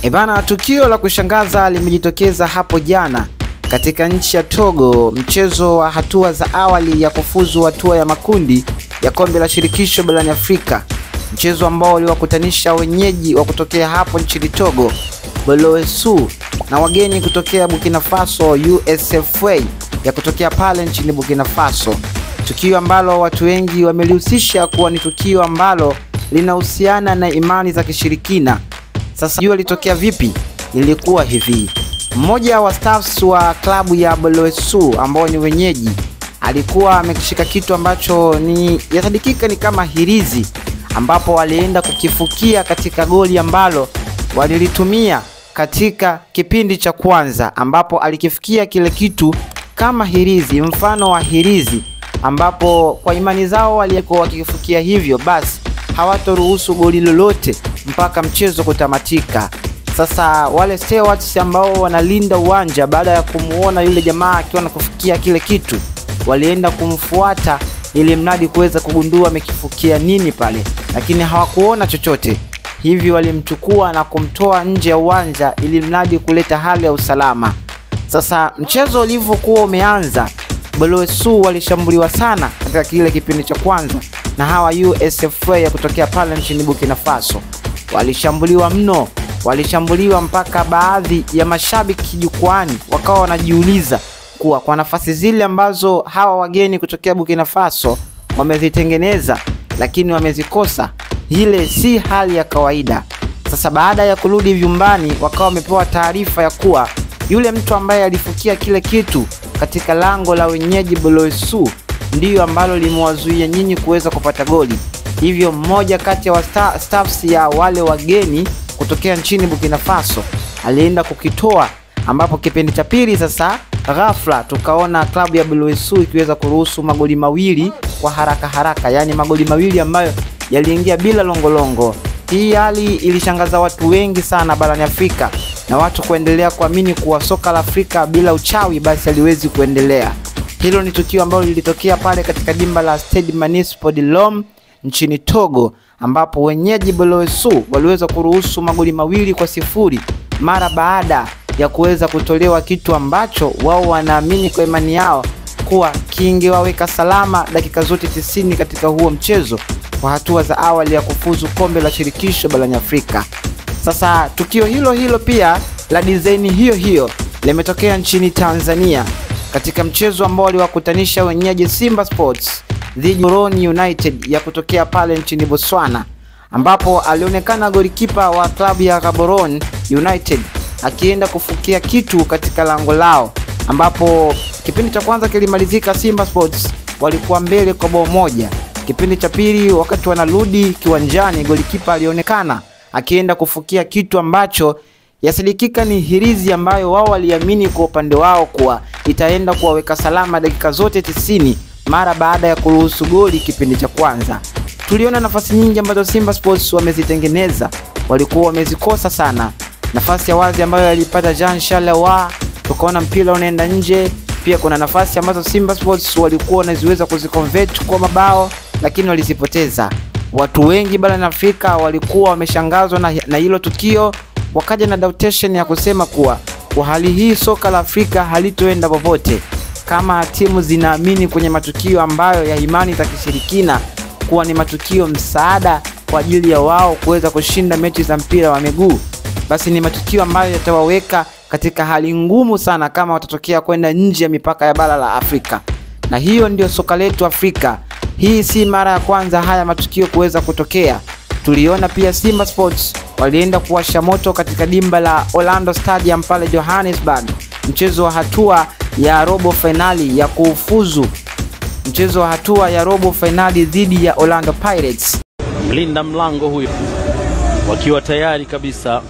Ebana, tukio la kushangaza limejitokeza hapo jana katika nchi ya Togo, mchezo wa hatua za awali ya kufuzu hatua ya makundi ya kombe la shirikisho barani Afrika. Mchezo ambao uliwakutanisha wenyeji wa kutokea hapo nchini Togo, Boloesu, na wageni kutokea Burkina Faso, USFA ya kutokea pale nchini Burkina Faso. Tukio ambalo watu wengi wamelihusisha kuwa ni tukio ambalo linahusiana na imani za kishirikina. Sasa jua litokea vipi? Ilikuwa hivi. Mmoja wa staffs wa klabu ya Boloesu ambao ni wenyeji alikuwa amekishika kitu ambacho ni yasadikika ni kama hirizi, ambapo walienda kukifukia katika goli ambalo walilitumia katika kipindi cha kwanza, ambapo alikifikia kile kitu kama hirizi, mfano wa hirizi, ambapo kwa imani zao walikuwa wakifukia hivyo basi hawatoruhusu goli lolote mpaka mchezo kutamatika. Sasa wale stewards ambao wanalinda uwanja, baada ya kumuona yule jamaa akiwa anakufikia kile kitu, walienda kumfuata ili mradi kuweza kugundua amekifukia nini pale, lakini hawakuona chochote. Hivi walimchukua na kumtoa nje ya uwanja ili mradi kuleta hali ya usalama. Sasa mchezo ulivyokuwa umeanza, Boloesu walishambuliwa sana katika kile kipindi cha kwanza na hawa USFA ya kutokea pale nchini Burkina Faso. Walishambuliwa mno, walishambuliwa mpaka baadhi ya mashabiki jukwani wakawa wanajiuliza kuwa kwa nafasi zile ambazo hawa wageni kutokea Burkina Faso wamezitengeneza lakini wamezikosa, ile si hali ya kawaida. Sasa baada ya kurudi vyumbani, wakawa wamepewa taarifa ya kuwa yule mtu ambaye alifukia kile kitu katika lango la wenyeji Boloesu ndiyo ambalo limewazuia nyinyi kuweza kupata goli. Hivyo mmoja kati ya staffs ya wale wageni kutokea nchini Burkina Faso alienda kukitoa, ambapo kipindi cha pili sasa ghafla tukaona klabu ya Boloesu ikiweza kuruhusu magoli mawili kwa haraka, yani magoli mawili ambayo yaliingia bila longolongo. Hii hali ilishangaza watu wengi sana barani Afrika, na watu kuendelea kuamini kuwa soka la Afrika bila uchawi basi haliwezi kuendelea. Hilo ni tukio ambalo lilitokea pale katika dimba la Stade Municipal de Lom nchini Togo, ambapo wenyeji Boloesu waliweza kuruhusu magoli mawili kwa sifuri mara baada ya kuweza kutolewa kitu ambacho wao wanaamini kwa imani yao kuwa kingewaweka salama dakika zote 90 katika huo mchezo kwa hatua za awali ya kufuzu kombe la shirikisho barani Afrika. Sasa tukio hilo pia la design hiyo limetokea nchini Tanzania katika mchezo ambao waliwakutanisha wenyeji Simba Sports dhidi ya Gaborone United ya kutokea pale nchini Botswana, ambapo alionekana golikipa wa klabu ya Gaborone United akienda kufukia kitu katika lango lao, ambapo kipindi cha kwanza kilimalizika Simba Sports walikuwa mbele kwa bao moja. Kipindi cha pili wakati wanarudi kiwanjani, golikipa alionekana akienda kufukia kitu ambacho yasadikika ni hirizi ambayo wao waliamini kwa upande wao kuwa itaenda kuwaweka salama dakika zote 90 mara baada ya kuruhusu goli kipindi cha kwanza. Tuliona nafasi nyingi ambazo Simba Sports wamezitengeneza, walikuwa wamezikosa sana. Nafasi ya wazi ambayo alipata Jean Charles, tukaona mpira unaenda nje. Pia kuna nafasi ambazo Simba Sports walikuwa wanaziweza kuziconvert kwa mabao lakini walizipoteza. Watu wengi barani Afrika walikuwa wameshangazwa na hilo tukio, wakaja na doubtation ya kusema kuwa kwa hali hii soka la Afrika halitoenda popote kama timu zinaamini kwenye matukio ambayo ya imani za kishirikina kuwa ni matukio msaada kwa ajili ya wao kuweza kushinda mechi za mpira wa miguu. Basi ni matukio ambayo yatawaweka katika hali ngumu sana kama watatokea kwenda nje ya mipaka ya bara la Afrika. Na hiyo ndio soka letu Afrika. Hii si mara ya kwanza haya matukio kuweza kutokea. Tuliona pia Simba Sports walienda kuwasha moto katika dimba la Orlando Stadium pale Johannesburg, mchezo wa hatua ya robo finali ya kufuzu, mchezo wa hatua ya robo finali dhidi ya Orlando Pirates. Mlinda mlango huyo wakiwa tayari kabisa.